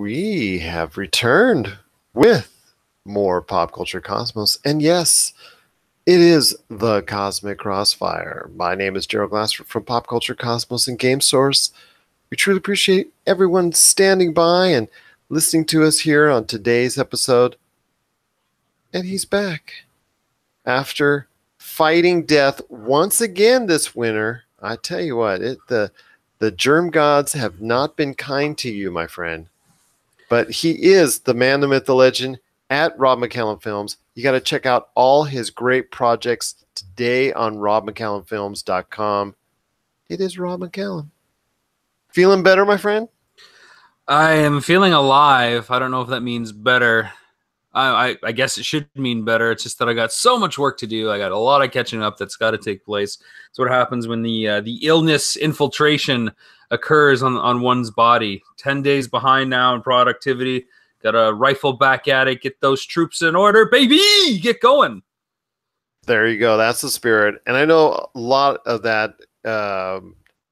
we have returned with more Pop Culture Cosmos. And yes, it is the Cosmic Crossfire. My name is Gerald Glassford from Pop Culture Cosmos and Game Source. We truly appreciate everyone standing by and listening to us here on today's episode. And he's back. After fighting death once again this winter, I tell you what, the germ gods have not been kind to you, my friend. But he is the man, the myth, the legend at Rob McCallum Films. You got to check out all his great projects today on robmccallumfilms.com. It is Rob McCallum. Feeling better, my friend? I am feeling alive. I don't know if that means better. I guess it should mean better. It's just that I got so much work to do. I got a lot of catching up that's got to take place. It's what happens when the illness infiltration occurs on one's body. 10 days behind now in productivity. Got to rifle back at it, get those troops in order, baby! Get going! There you go. That's the spirit. And I know a lot of that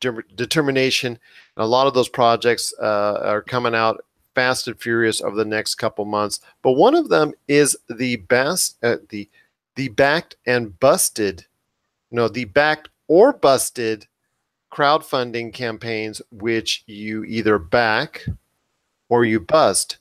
determination, and a lot of those projects are coming out fast and furious over the next couple months. But one of them is the backed or busted crowdfunding campaigns, which you either back or you bust.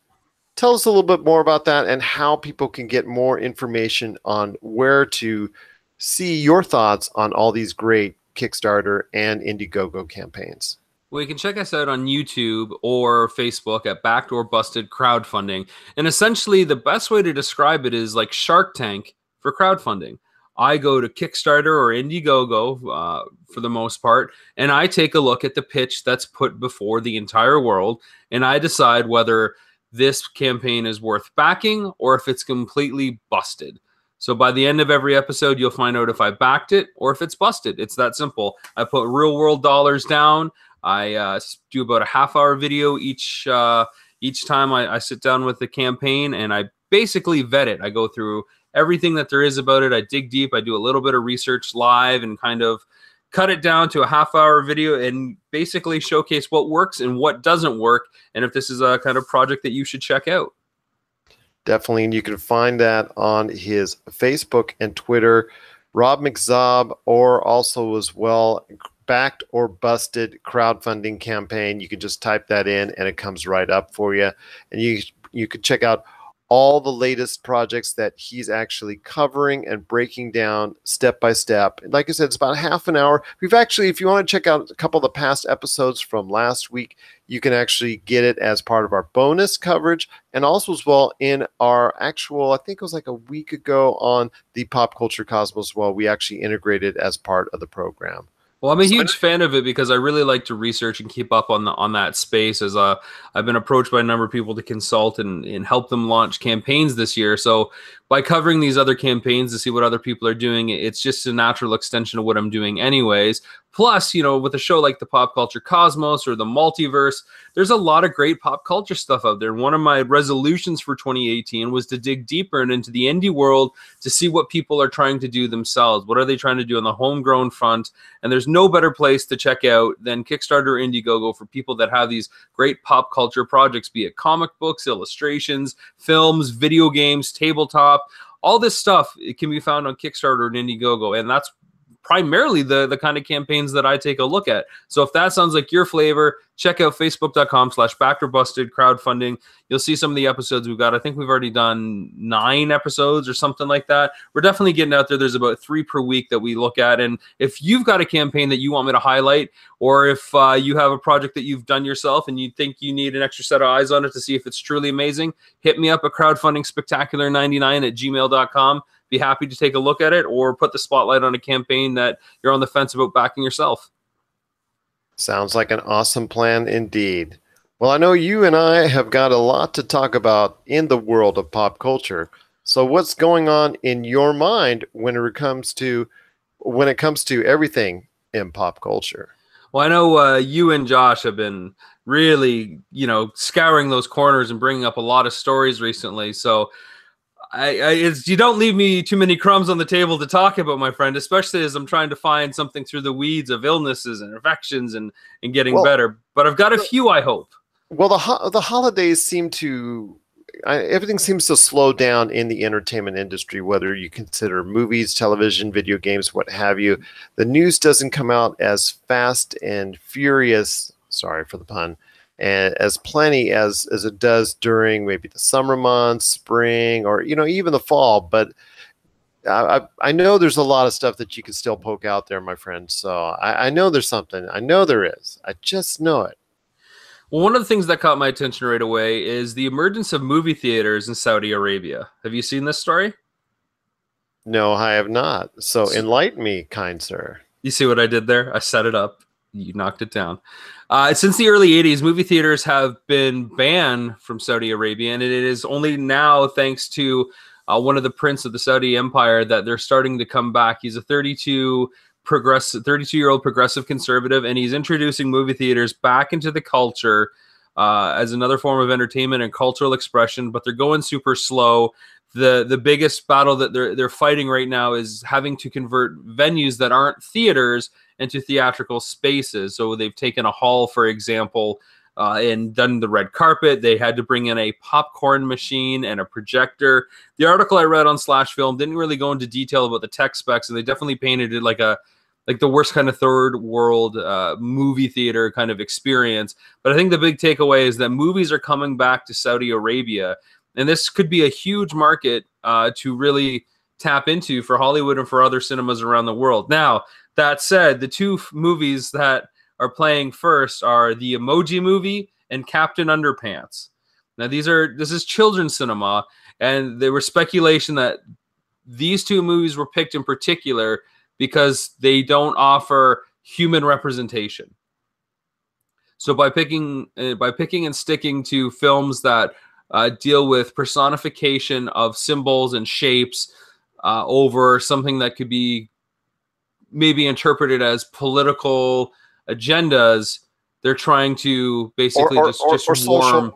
Tell us a little bit more about that and how people can get more information on where to see your thoughts on all these great Kickstarter and Indiegogo campaigns. Well, you can check us out on YouTube or Facebook at Backed or Busted Crowdfunding. And essentially, the best way to describe it is like Shark Tank for crowdfunding. I go to Kickstarter or Indiegogo for the most part, and I take a look at the pitch that's put before the entire world, and I decide whether this campaign is worth backing or if it's completely busted. So by the end of every episode, you'll find out if I backed it or if it's busted. It's that simple. I put real world dollars down. I do about a half-hour video each time I sit down with the campaign, and I basically vet it. I go through everything that there is about it. I dig deep. I do a little bit of research live and kind of cut it down to a half-hour video and basically showcase what works and what doesn't work, and if this is a kind of project that you should check out. Definitely, and you can find that on his Facebook and Twitter, Rob McZob, or also as well, Backed or Busted crowdfunding campaign. You can just type that in and it comes right up for you. And you can check out all the latest projects that he's actually covering and breaking down step by step. Like I said, it's about half an hour. We've actually, if you want to check out a couple of the past episodes from last week, you can actually get it as part of our bonus coverage, and also as well in our actual, I think it was like a week ago on the Pop Culture Cosmos, well, we actually integrated as part of the program. Well, I'm a huge fan of it because I really like to research and keep up on that space. As I've been approached by a number of people to consult and help them launch campaigns this year. So by covering these other campaigns to see what other people are doing, it's just a natural extension of what I'm doing anyways. Plus, you know, with a show like the Pop Culture Cosmos or the Multiverse, there's a lot of great pop culture stuff out there. One of my resolutions for 2018 was to dig deeper into the indie world to see what people are trying to do themselves. What are they trying to do on the homegrown front? And there's no better place to check out than Kickstarter or Indiegogo for people that have these great pop culture projects, be it comic books, illustrations, films, video games, tabletop. All this stuff, it can be found on Kickstarter and Indiegogo, and that's primarily the kind of campaigns that I take a look at. So if that sounds like your flavor, check out facebook.com/backedorbusted crowdfunding. You'll see some of the episodes we've got. I think we've already done 9 episodes or something like that. We're definitely getting out there. There's about 3 per week that we look at. And if you've got a campaign that you want me to highlight, or if you have a project that you've done yourself and you think you need an extra set of eyes on it to see if it's truly amazing, hit me up at crowdfundingspectacular99@gmail.com. Be happy to take a look at it or put the spotlight on a campaign that you're on the fence about backing yourself. Sounds like an awesome plan indeed. Well, I know you and I have got a lot to talk about in the world of pop culture. So what's going on in your mind when it comes to everything in pop culture? Well, I know you and Josh have been really, scouring those corners and bringing up a lot of stories recently. So you don't leave me too many crumbs on the table to talk about, my friend, especially as I'm trying to find something through the weeds of illnesses and infections and getting better. But I've got a few, I hope. Well, the holidays seem to everything seems to slow down in the entertainment industry, whether you consider movies, television, video games, what have you. The news doesn't come out as fast and furious, sorry for the pun, and as plenty as it does during maybe the summer months, spring, or even the fall. But I know there's a lot of stuff that you can still poke out there, my friend. So I know there's something. I know there is. I just know it. Well, one of the things that caught my attention right away is the emergence of movie theaters in Saudi Arabia. Have you seen this story? No, I have not. So So, enlighten me, kind sir. you see what I did there? I set it up. You knocked it down. Since the early 80s, movie theaters have been banned from Saudi Arabia, and it is only now, thanks to one of the prince of the Saudi Empire, that they're starting to come back. He's a 32-year-old progressive conservative, and he's introducing movie theaters back into the culture as another form of entertainment and cultural expression. But they're going super slow. The biggest battle that they're fighting right now is having to convert venues that aren't theaters into theatrical spaces. So they've taken a hall, for example, and done the red carpet. They had to bring in a popcorn machine and a projector. The article I read on Slash Film didn't really go into detail about the tech specs, and they definitely painted it like the worst kind of third world movie theater kind of experience. But I think the big takeaway is that movies are coming back to Saudi Arabia, and this could be a huge market to really tap into for Hollywood and for other cinemas around the world. Now, that said, the two movies that are playing first are the Emoji Movie and Captain Underpants. Now, this is children's cinema, and there was speculation that these two movies were picked in particular because they don't offer human representation. So by picking and sticking to films that deal with personification of symbols and shapes over something that could be maybe interpreted as political agendas, they're trying to basically just warm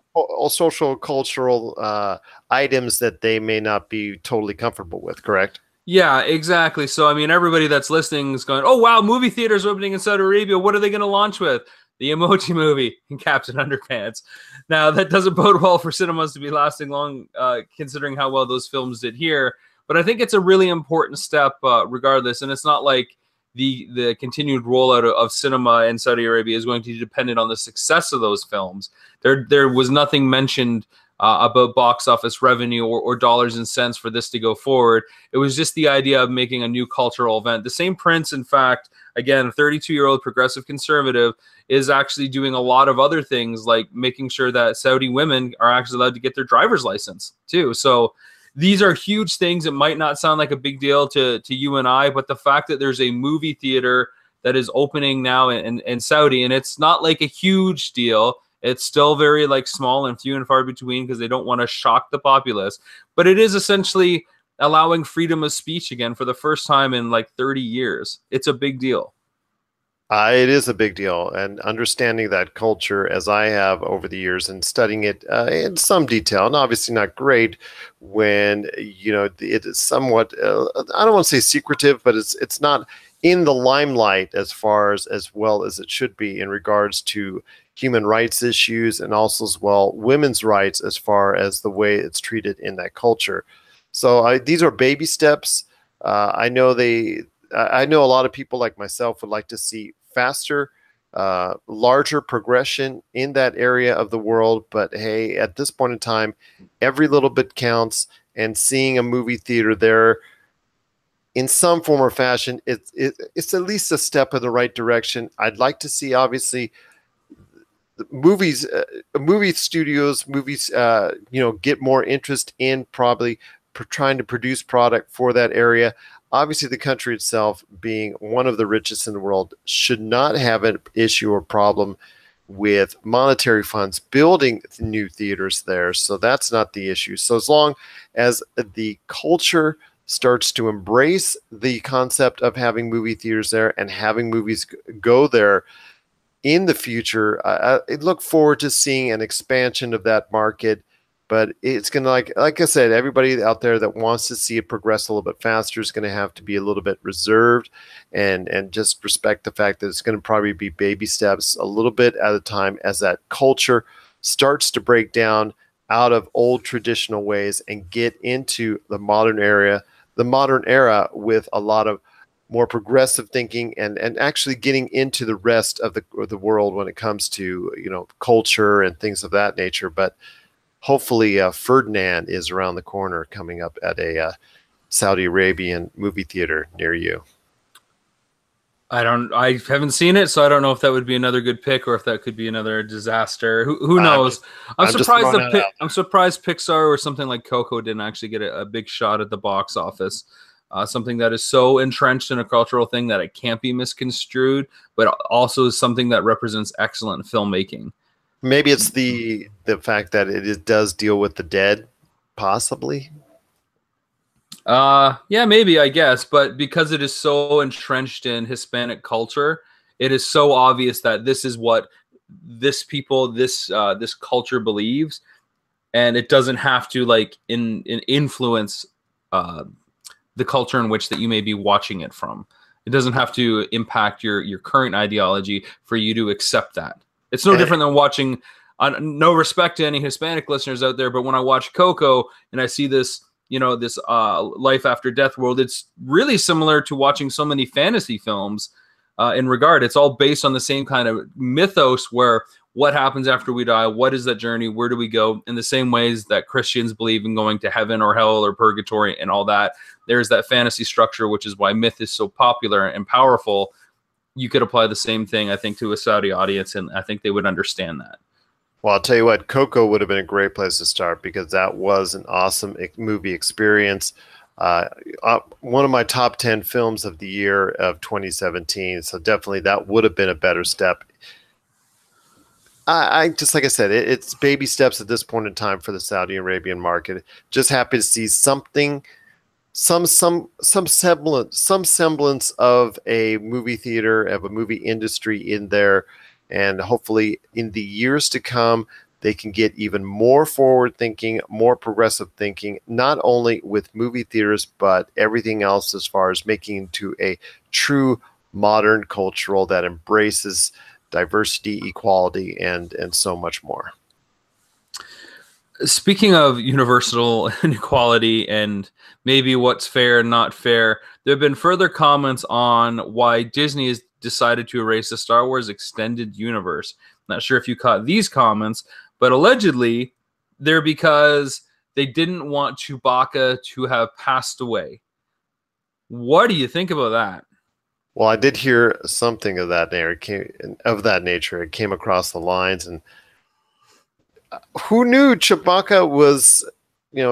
social cultural items that they may not be totally comfortable with. Correct? Yeah, exactly. So I mean, everybody that's listening is going, "Oh wow, movie theaters opening in Saudi Arabia. What are they going to launch with?" The Emoji Movie and Captain Underpants. Now that doesn't bode well for cinemas to be lasting long, considering how well those films did here. But I think it's a really important step, regardless. And it's not like the continued rollout of cinema in Saudi Arabia is going to be dependent on the success of those films. There was nothing mentioned about box office revenue or dollars and cents for this to go forward. It was just the idea of making a new cultural event. The same prince, in fact, again, a 32-year-old progressive conservative, is actually doing a lot of other things, like making sure that Saudi women are actually allowed to get their driver's license too. So these are huge things. It might not sound like a big deal to you and I, but the fact that there's a movie theater that is opening now in Saudi, and it's not like a huge deal. It's still very like small and few and far between because they don't want to shock the populace. But it is essentially allowing freedom of speech again for the first time in like 30 years. It's a big deal. It is a big deal, and understanding that culture as I have over the years and studying it in some detail, and obviously not great when it is somewhat I don't want to say secretive, but it's not in the limelight as well as it should be in regards to human rights issues and also as well women's rights as far as the way it's treated in that culture. So these are baby steps. I know a lot of people like myself would like to see faster, larger progression in that area of the world. But hey, at this point in time, every little bit counts, and seeing a movie theater there in some form or fashion, it's at least a step in the right direction. I'd like to see, obviously, movie studios, get more interest in probably trying to produce product for that area. Obviously, the country itself, being one of the richest in the world, should not have an issue or problem with monetary funds building new theaters there. So that's not the issue. So as long as the culture starts to embrace the concept of having movie theaters there and having movies go there in the future, I look forward to seeing an expansion of that market. But it's going to, like I said, everybody out there that wants to see it progress a little bit faster is going to have to be a little bit reserved and just respect the fact that it's going to probably be baby steps a little bit at a time as that culture starts to break down out of old traditional ways and get into the modern era with a lot of more progressive thinking and actually getting into the rest of the world when it comes to, culture and things of that nature. But hopefully Ferdinand is around the corner coming up at a Saudi Arabian movie theater near you. I haven't seen it, so I don't know if that would be another good pick or if that could be another disaster. Who knows? I'm surprised I'm surprised Pixar or something like Coco didn't actually get a big shot at the box office. Something that is so entrenched in a cultural thing that it can't be misconstrued, but also is something that represents excellent filmmaking. Maybe it's the fact that it does deal with the dead, possibly. Yeah, maybe, I guess, but because it is so entrenched in Hispanic culture, it is so obvious that this is what this culture believes, and it doesn't have to influence the culture in which that you may be watching it from. It doesn't have to impact your current ideology for you to accept that. It's no different than watching. No respect to any Hispanic listeners out there, but when I watch Coco and I see this, this life after death world, it's really similar to watching so many fantasy films in regard. It's all based on the same kind of mythos where what happens after we die, what is that journey, where do we go, in the same ways that Christians believe in going to heaven or hell or purgatory and all that. There's that fantasy structure, which is why myth is so popular and powerful. You could apply the same thing, I think, to a Saudi audience, and I think they would understand that. Well, I'll tell you what, Coco would have been a great place to start because that was an awesome movie experience. One of my top 10 films of the year of 2017. So definitely that would have been a better step. I just, like I said, it's baby steps at this point in time for the Saudi Arabian market. Just happy to see something, some semblance of a movie theater, of a movie industry in there. And hopefully in the years to come, they can get even more forward thinking, more progressive thinking, not only with movie theaters, but everything else as far as making into a true modern cultural that embraces diversity, equality, and so much more. Speaking of universal inequality and maybe what's fair and not fair, there have been further comments on why Disney has decided to erase the Star Wars extended universe. Not sure if you caught these comments, but allegedly they're because they didn't want Chewbacca to have passed away. What do you think about that? Well, I did hear something of that nature. It came across the lines, and who knew Chewbacca was,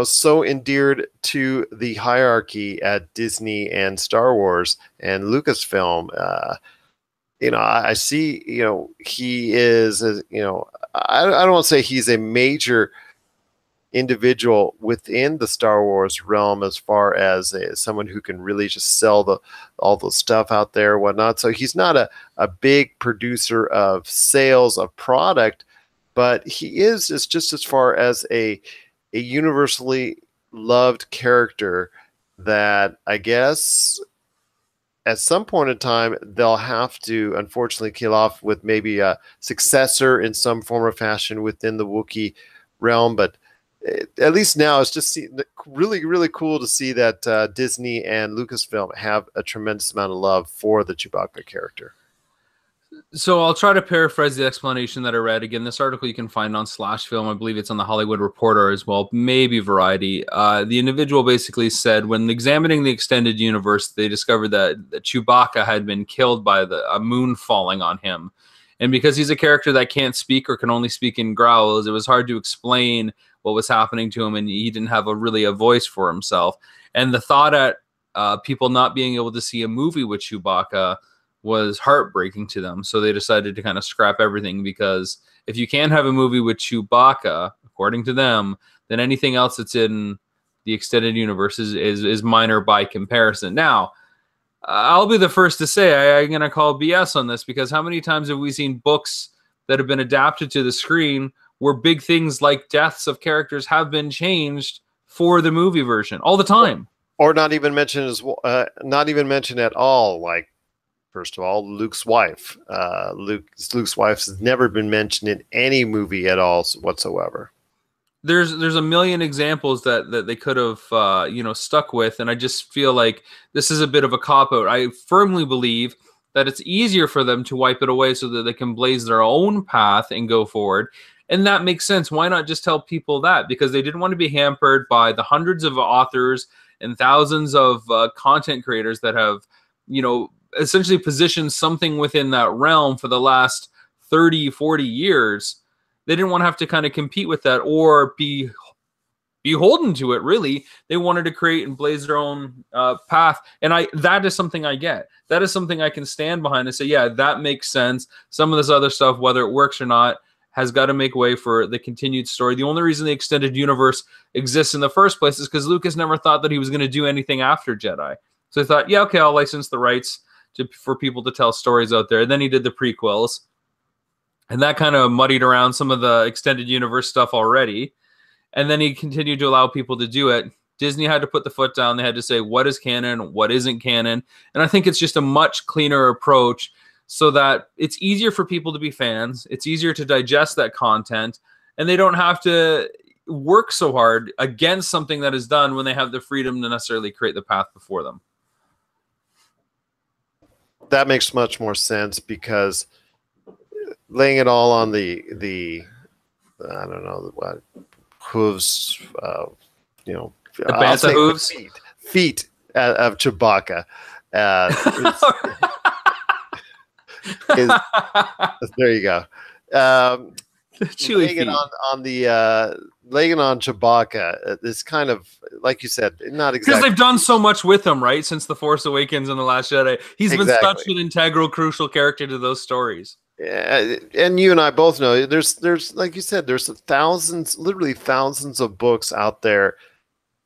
so endeared to the hierarchy at Disney and Star Wars and Lucasfilm. I see, he is, I don't want to say he's a major individual within the Star Wars realm as far as someone who can really just sell all the stuff out there and whatnot. So he's not a big producer of sales of product, but he is just as far as a universally loved character that I guess at some point in time they'll have to unfortunately kill off with maybe a successor in some form or fashion within the Wookiee realm. But at least now it's just really, really cool to see that Disney and Lucasfilm have a tremendous amount of love for the Chewbacca character. So I'll try to paraphrase the explanation that I read. Again, this article you can find on /film. I believe it's on the Hollywood Reporter as well, maybe Variety. The individual basically said when examining the extended universe, they discovered that Chewbacca had been killed by a moon falling on him. And because he's a character that can't speak or can only speak in growls, it was hard to explain what was happening to him, and he didn't have a voice for himself. And the thought at people not being able to see a movie with Chewbacca was heartbreaking to them. So they decided to kind of scrap everything, because if you can't have a movie with Chewbacca, according to them, then anything else that's in the extended universe is minor by comparison. Now, I'll be the first to say I'm going to call BS on this, because how many times have we seen books that have been adapted to the screen where big things like deaths of characters have been changed for the movie version all the time? Or not even mentioned not even mentioned at all, like First of all, Luke's wife. Luke's wife has never been mentioned in any movie at all whatsoever. There's a million examples that they could have stuck with, and I just feel like this is a bit of a cop out. I firmly believe that it's easier for them to wipe it away so that they can blaze their own path and go forward. And that makes sense. Why not just tell people that? Because they didn't want to be hampered by the hundreds of authors and thousands of content creators that have, essentially positioned something within that realm for the last 30, 40 years. They didn't want to have to kind of compete with that or be beholden to it, really. They wanted to create and blaze their own path. And that is something I get. That is something I can stand behind and say, yeah, that makes sense. Some of this other stuff, whether it works or not, has got to make way for the continued story. The only reason the extended universe exists in the first place is because Lucas never thought that he was going to do anything after Jedi. So he thought, yeah, okay, I'll license the rights for people to tell stories out there. And then he did the prequels. And that kind of muddied around some of the extended universe stuff already. And then he continued to allow people to do it. Disney had to put the foot down. They had to say what is canon, what isn't canon. And I think it's just a much cleaner approach so that it's easier for people to be fans. It's easier to digest that content. And they don't have to work so hard against something that is done when they have the freedom to necessarily create the path before them. That makes much more sense because laying it all on the I don't know what hooves, the bantha hooves, feet of Chewbacca. There you go. Laying it on Chewbacca is kind of, like you said, not exactly, because they've done so much with him, right? Since The Force Awakens and The Last Jedi, he's been such an integral, crucial character to those stories. Yeah, and you and I both know there's like you said, there's thousands, literally thousands of books out there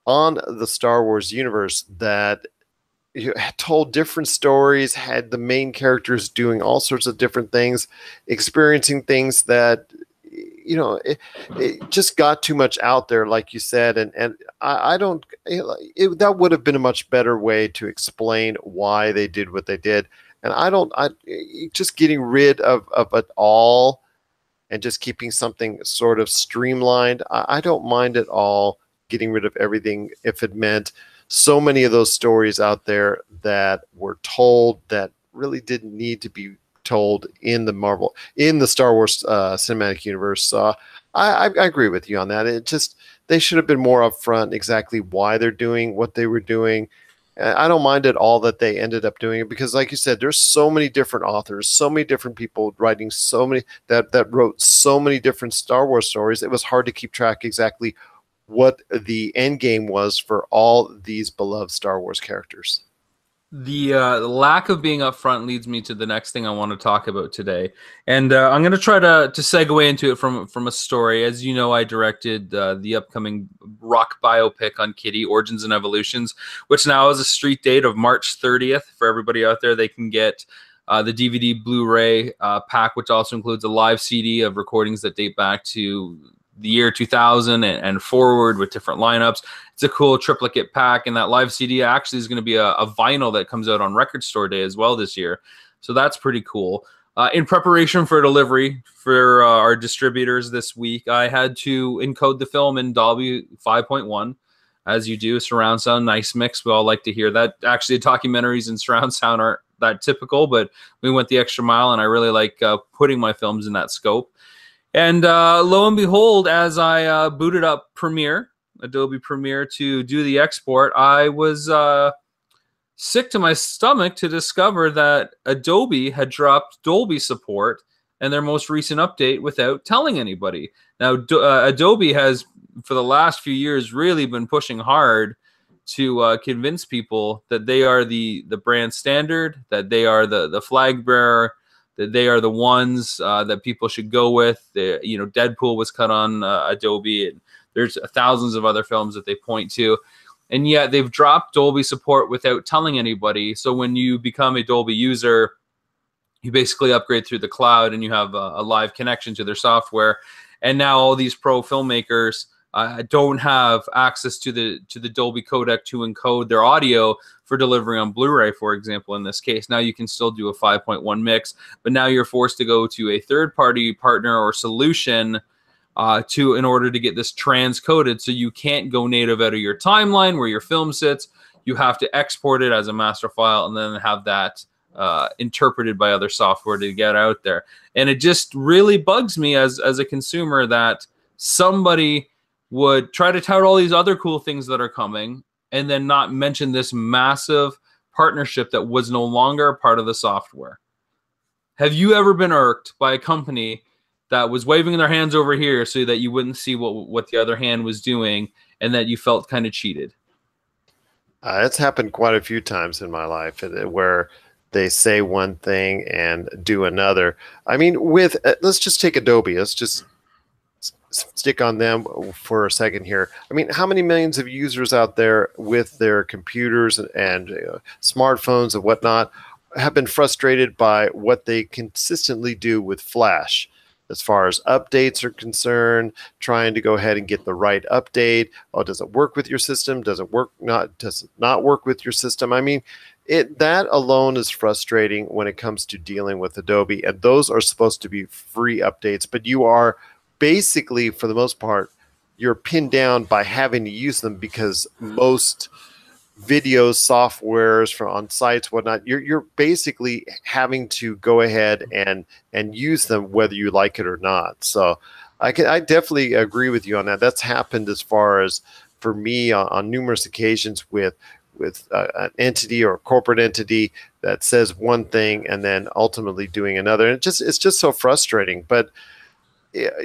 on the Star Wars universe that told different stories, had the main characters doing all sorts of different things, experiencing things that it just got too much out there, like you said, and I don't. That would have been a much better way to explain why they did what they did. And I just getting rid of it all and just keeping something sort of streamlined. I don't mind at all getting rid of everything if it meant so many of those stories out there that were told that really didn't need to be told in the Star Wars cinematic universe. So I agree with you on that. They should have been more upfront exactly why they're doing what they were doing. I don't mind at all that they ended up doing it because, like you said, there's so many different authors, so many different people writing so many that wrote so many different Star Wars stories. It was hard to keep track exactly what the end game was for all these beloved Star Wars characters. The lack of being upfront leads me to the next thing I want to talk about today, and I'm going to try to segue into it from a story. As you know, I directed the upcoming rock biopic on Kitty, Origins and Evolutions, which now has a street date of March 30th. For everybody out there, they can get the DVD Blu-ray pack, which also includes a live CD of recordings that date back to the year 2000 and forward with different lineups. It's a cool triplicate pack, and that live CD actually is going to be a vinyl that comes out on Record Store Day as well this year. So that's pretty cool. In preparation for delivery for our distributors this week, I had to encode the film in Dolby 5.1, as you do, surround sound, nice mix. We all like to hear that. Actually, documentaries and surround sound aren't that typical, but we went the extra mile, and I really like putting my films in that scope. And lo and behold, as I booted up Adobe Premiere to do the export, I was sick to my stomach to discover that Adobe had dropped Dolby support in their most recent update without telling anybody. Now, Adobe has, for the last few years, really been pushing hard to convince people that they are the brand standard, that they are the flag bearer, that they are the ones that people should go with. Deadpool was cut on Adobe, and there's thousands of other films that they point to. And yet they've dropped Dolby support without telling anybody. So when you become a Dolby user, you basically upgrade through the cloud and you have a live connection to their software. And now all these pro filmmakers don't have access to the Dolby codec to encode their audio for delivery on Blu-ray, for example. In this case, now you can still do a 5.1 mix, but now you're forced to go to a third-party partner or solution in order to get this transcoded. So you can't go native out of your timeline where your film sits. You have to export it as a master file and then have that interpreted by other software to get out there. And it just really bugs me as a consumer that somebody would try to tout all these other cool things that are coming and then not mention this massive partnership that was no longer a part of the software. Have you ever been irked by a company that was waving their hands over here so that you wouldn't see what the other hand was doing and that you felt kind of cheated? It's happened quite a few times in my life where they say one thing and do another. I mean, let's just take Adobe. Let's just stick on them for a second here. I mean, how many millions of users out there with their computers and smartphones and whatnot have been frustrated by what they consistently do with Flash as far as updates are concerned, trying to go ahead and get the right update. Oh, does it work with your system? Does it not work with your system? I mean, that alone is frustrating when it comes to dealing with Adobe, and those are supposed to be free updates, but you are basically, for the most part, you're pinned down by having to use them because most video softwares on sites, whatnot, you're basically having to go ahead and use them whether you like it or not. So I definitely agree with you on that. That's happened as far as for me on numerous occasions with an entity or a corporate entity that says one thing and then ultimately doing another. And it's just so frustrating. But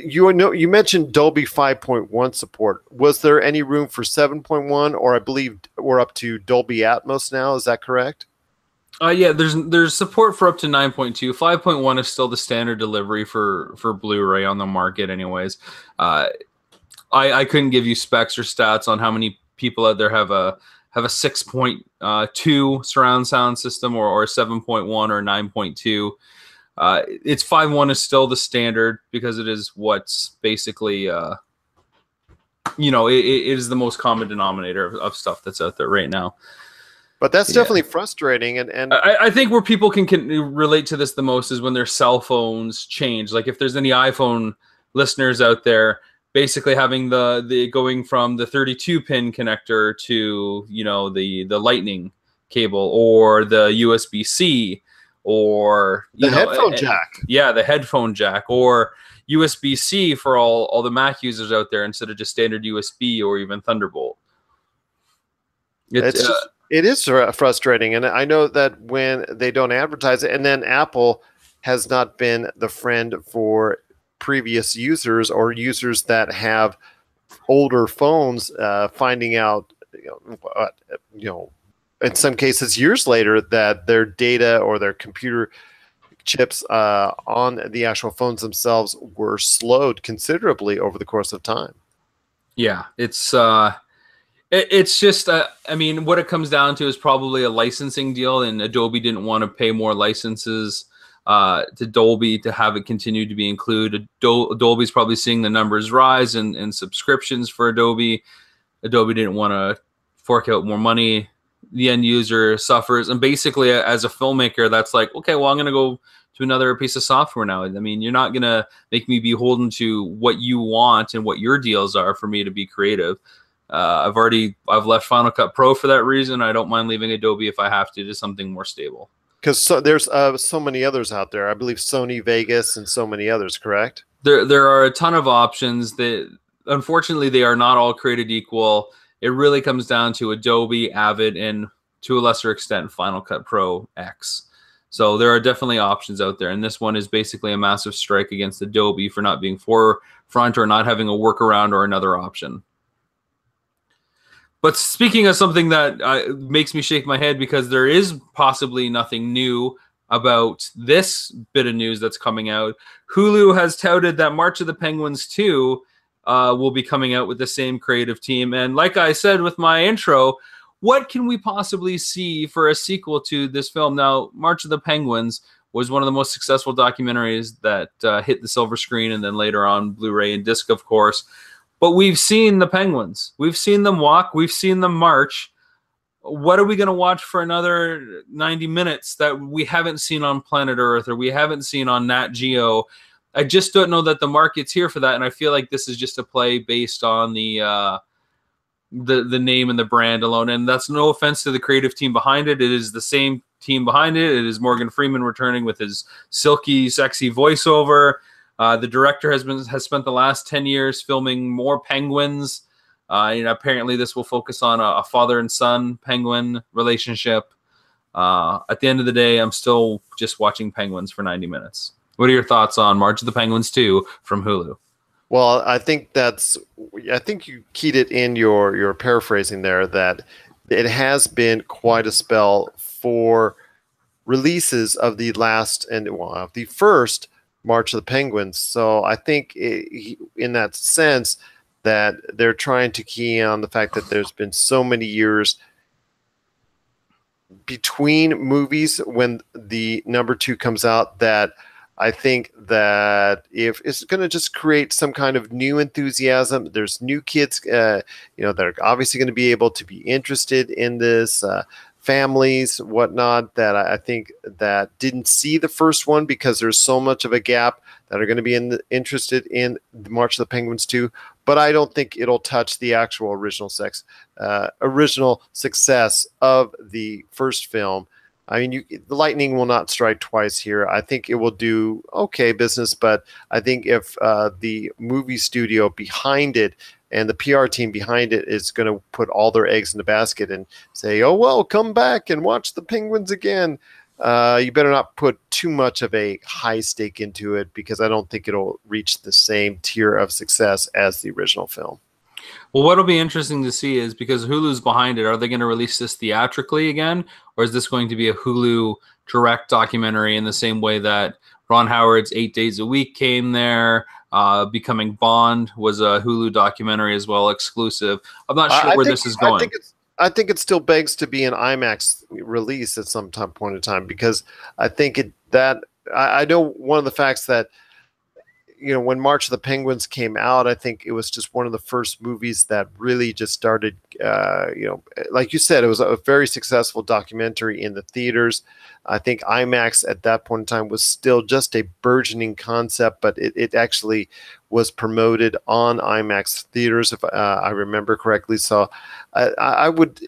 you mentioned Dolby 5.1 support. Was there any room for 7.1, or I believe we're up to Dolby Atmos now? Is that correct? Yeah, there's support for up to 9.2. 5.1 is still the standard delivery for Blu-ray on the market anyways. I couldn't give you specs or stats on how many people out there have a 6.2 surround sound system or 7.1 or 9.2. It's 5.1 is still the standard because it is what's basically, it is the most common denominator of stuff that's out there right now. But that's definitely frustrating. And I think where people can relate to this the most is when their cell phones change. Like if there's any iPhone listeners out there, basically having the going from the 32-pin connector to, the Lightning cable or the USB-C. Or the headphone jack. Yeah, the headphone jack, or USB-C for all the Mac users out there instead of just standard USB or even Thunderbolt. It is frustrating, and I know that when they don't advertise it, and then Apple has not been the friend for previous users or users that have older phones, finding out, in some cases years later, that their data or their computer chips on the actual phones themselves were slowed considerably over the course of time. Yeah, it's just, I mean, what it comes down to is probably a licensing deal, and Adobe didn't want to pay more licenses to Dolby to have it continue to be included. Dolby's probably seeing the numbers rise in subscriptions for Adobe. Adobe didn't want to fork out more money. The end user suffers, and basically as a filmmaker, that's like, okay, well, I'm going to go to another piece of software now. I mean, you're not going to make me beholden to what you want and what your deals are for me to be creative. I've left Final Cut Pro for that reason. I don't mind leaving Adobe if I have to something more stable. Because there's so many others out there. I believe Sony Vegas and so many others, correct? There are a ton of options that, unfortunately, they are not all created equal. It really comes down to Adobe, Avid, and to a lesser extent, Final Cut Pro X. So there are definitely options out there. And this one is basically a massive strike against Adobe for not being forefront or not having a workaround or another option. But speaking of something that makes me shake my head because there is possibly nothing new about this bit of news that's coming out, Hulu has touted that March of the Penguins 2 will be coming out with the same creative team. And like I said with my intro, what can we possibly see for a sequel to this film? Now, March of the Penguins was one of the most successful documentaries that hit the silver screen and then later on Blu-ray and disc, of course. But we've seen the Penguins. We've seen them walk. We've seen them march. What are we going to watch for another 90 minutes that we haven't seen on Planet Earth or we haven't seen on Nat Geo? I just don't know that the market's here for that, and I feel like this is just a play based on the name and the brand alone. And that's no offense to the creative team behind it. It is the same team behind it. It is Morgan Freeman returning with his silky, sexy voiceover. The director has spent the last 10 years filming more Penguins. Apparently this will focus on a father and son penguin relationship. At the end of the day, I'm still just watching Penguins for 90 minutes. What are your thoughts on March of the Penguins 2 from Hulu? Well, I think you keyed it in your paraphrasing there, that it has been quite a spell for releases of the first March of the Penguins. So I think in that sense that they're trying to key on the fact that there's been so many years between movies when the number 2 comes out, that I think that if it's going to just create some kind of new enthusiasm, there's new kids, that are obviously going to be able to be interested in this, families, whatnot, that I think that didn't see the first one because there's so much of a gap, that are going to be interested in March of the Penguins 2. But I don't think it'll touch the actual original success of the first film. I mean, the lightning will not strike twice here. I think it will do okay business, but I think if the movie studio behind it and the PR team behind it is going to put all their eggs in the basket and say, oh, well, come back and watch the Penguins again, you better not put too much of a high stake into it, because I don't think it'll reach the same tier of success as the original film. Well, what'll be interesting to see is, because Hulu's behind it, are they going to release this theatrically again, or is this going to be a Hulu direct documentary in the same way that Ron Howard's 8 Days a Week came there? Becoming Bond was a Hulu documentary as well, exclusive. I'm not sure where this is going. I think it still begs to be an IMAX release at some point in time, because I think I know one of the facts that, when March of the Penguins came out, I think it was just one of the first movies that really just started, like you said, it was a very successful documentary in the theaters. I think IMAX at that point in time was still just a burgeoning concept, but it actually was promoted on IMAX theaters, if I remember correctly. So I would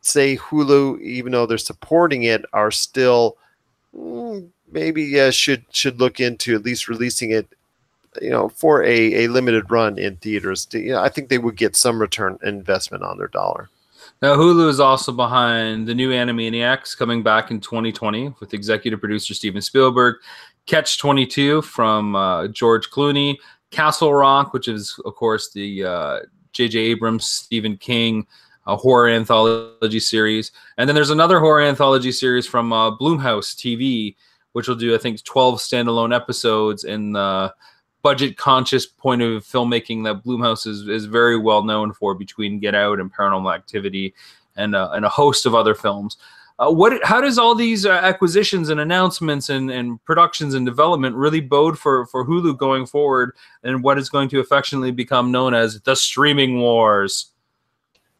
say Hulu, even though they're supporting it, are still maybe should look into at least releasing it, for a limited run in theaters. I think they would get some return investment on their dollar. Now, Hulu is also behind the new Animaniacs coming back in 2020 with executive producer Steven Spielberg, Catch 22 from George Clooney, Castle Rock, which is, of course, the J.J. Abrams, Stephen King horror anthology series. And then there's another horror anthology series from Blumhouse TV, which will do, I think, 12 standalone episodes in the budget-conscious point of filmmaking that Blumhouse is very well known for, between Get Out and Paranormal Activity and a host of other films. How does all these acquisitions and announcements and productions and development really bode for Hulu going forward, and what is going to affectionately become known as the streaming wars?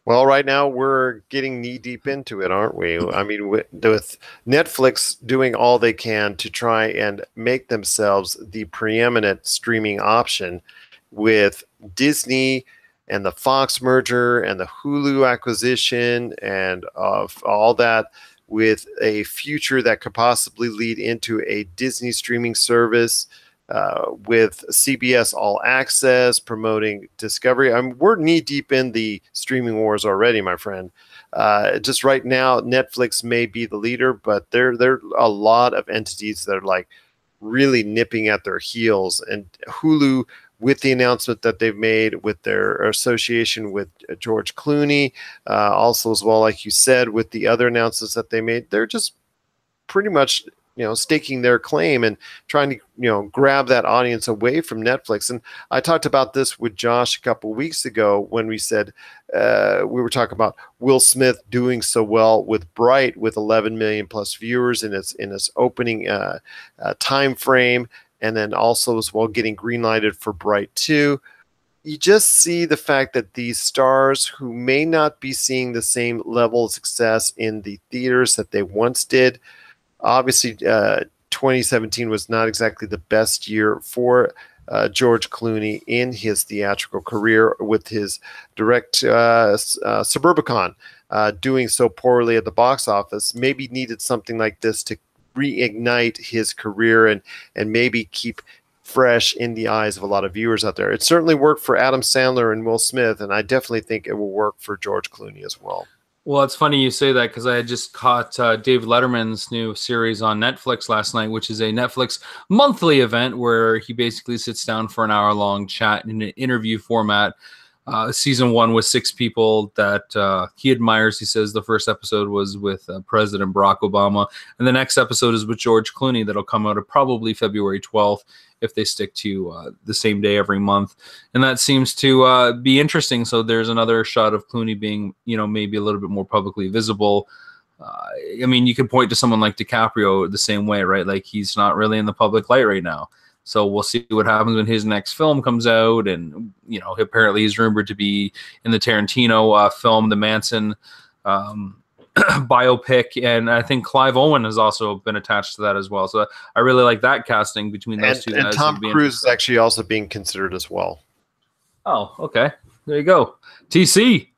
Well, right now we're getting knee-deep into it, aren't we? I mean, with Netflix doing all they can to try and make themselves the preeminent streaming option, with Disney and the Fox merger and the Hulu acquisition and of all that, with a future that could possibly lead into a Disney streaming service, with CBS All Access promoting Discovery. We're knee deep in the streaming wars already, my friend. Just right now, Netflix may be the leader, but there are a lot of entities that are like really nipping at their heels. And Hulu, with the announcement that they've made with their association with George Clooney, also as well, like you said, with the other announcements that they made, they're just pretty much staking their claim and trying to, grab that audience away from Netflix. And I talked about this with Josh a couple of weeks ago when we said we were talking about Will Smith doing so well with Bright, with 11 million plus viewers in its opening time frame, and then also as well getting greenlighted for Bright 2. you just see the fact that these stars who may not be seeing the same level of success in the theaters that they once did. Obviously, 2017 was not exactly the best year for George Clooney in his theatrical career, with his direct Suburbicon doing so poorly at the box office. Maybe needed something like this to reignite his career and maybe keep fresh in the eyes of a lot of viewers out there. It certainly worked for Adam Sandler and Will Smith, and I definitely think it will work for George Clooney as well. Well, it's funny you say that, because I had just caught David Letterman's new series on Netflix last night, which is a Netflix monthly event where he basically sits down for an hour-long chat in an interview format. Season 1 with 6 people that he admires. He says the first episode was with President Barack Obama, and the next episode is with George Clooney. That'll come out probably February 12th if they stick to the same day every month. And that seems to be interesting. So there's another shot of Clooney being, maybe a little bit more publicly visible. I mean, you could point to someone like DiCaprio the same way, right? Like, he's not really in the public light right now. So we'll see what happens when his next film comes out. And, apparently he's rumored to be in the Tarantino film, the Manson biopic. And I think Clive Owen has also been attached to that as well. So I really like that casting between those two guys. And Tom Cruise is actually also being considered as well. Oh, okay. There you go. TC.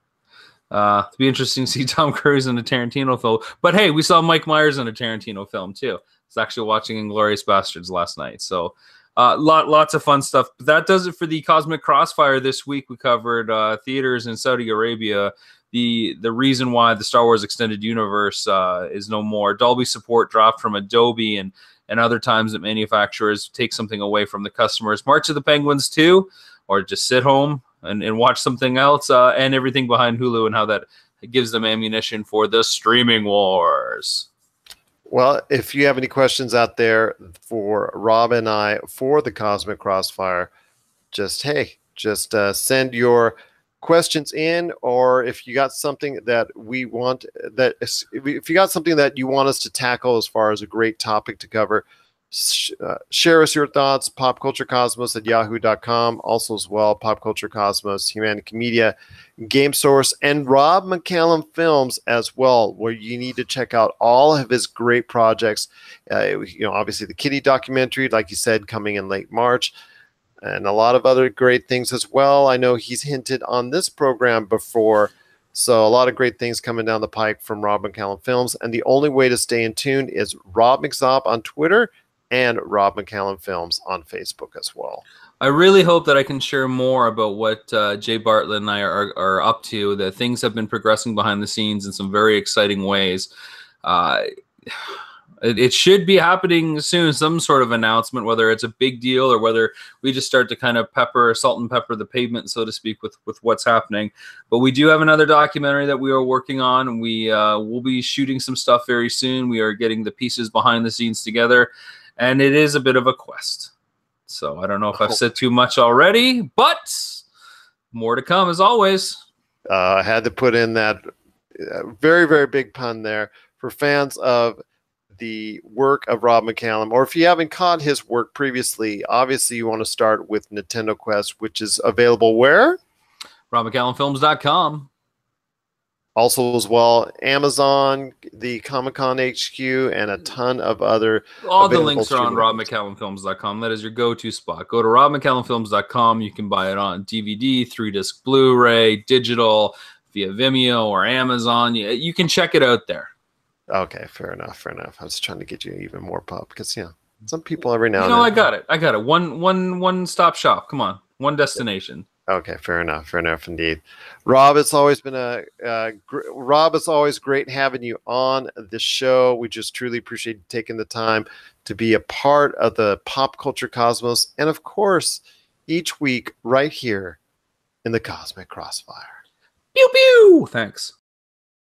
It'd be interesting to see Tom Cruise in a Tarantino film. But hey, we saw Mike Myers in a Tarantino film too. I was actually watching Inglourious Bastards last night. So lots of fun stuff. But that does it for the Cosmic Crossfire this week. We covered theaters in Saudi Arabia, the reason why the Star Wars Extended Universe is no more. Dolby support dropped from Adobe, and other times that manufacturers take something away from the customers. March of the Penguins 2, or just sit home and watch something else, and everything behind Hulu and how that gives them ammunition for the streaming wars. Well, if you have any questions out there for Rob and I for the Cosmic Crossfire, just send your questions in, or if you got something that if you got something that you want us to tackle as far as a great topic to cover, share us your thoughts. popculturecosmos@yahoo.com. Also as well, Pop Culture Cosmos, Humanica Media, Game Source, and Rob McCallum Films as well, where you need to check out all of his great projects. Obviously the Kitty documentary, like you said, coming in late March, and a lot of other great things as well. I know he's hinted on this program before. So a lot of great things coming down the pike from Rob McCallum Films. And the only way to stay in tune is Rob McZop on Twitter and Rob McCallum Films on Facebook as well. I really hope that I can share more about what Jay Bartlett and I are up to. That things have been progressing behind the scenes in some very exciting ways. It should be happening soon, some sort of announcement, whether it's a big deal or whether we just start to kind of salt and pepper the pavement, so to speak, with what's happening. But we do have another documentary that we are working on, and we will be shooting some stuff very soon. We are getting the pieces behind the scenes together, and it is a bit of a quest. So I don't know if I've said too much already, but more to come as always. I had to put in that very, very big pun there for fans of the work of Rob McCallum, or if you haven't caught his work previously, obviously you want to start with Nintendo Quest, which is available where? RobMcCallumFilms.com. Also as well, Amazon, the Comic-Con HQ, and a ton of other. All the links are on RobMcCallumFilms.com. That is your go-to spot. Go to RobMcCallumFilms.com. You can buy it on DVD, 3-disc Blu-ray, digital, via Vimeo or Amazon. You can check it out there. Okay, fair enough. I was trying to get you even more pop because some people every now and then. I got it. One stop shop. Come on, one destination. Okay, fair enough indeed. Rob, it's always been it's always great having you on the show. We just truly appreciate you taking the time to be a part of the Pop Culture Cosmos, and of course, each week right here in the Cosmic Crossfire. Pew pew. Thanks.